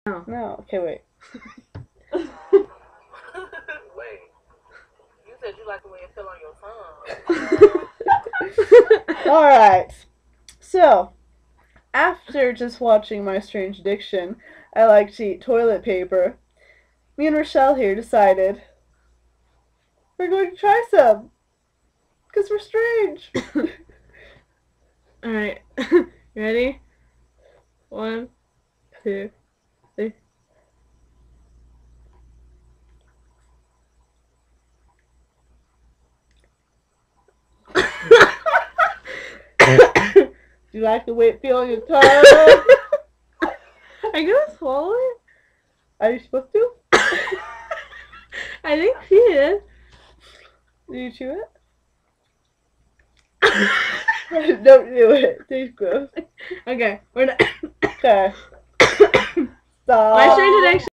No. No. Okay, wait. Wait. You said you like the way it fell on your tongue. Alright. So, after just watching My Strange Addiction, I like to eat toilet paper. Me and Rochelle here decided we're going to try some. Because we're strange. Alright. Ready? 1, 2, 3. Do you like the way it feels on your tongue? Are you gonna swallow it? Are you supposed to? I think she is. Do you chew it? Don't do it. It tastes gross. Okay, we're done. Okay. Stop. My strange addiction.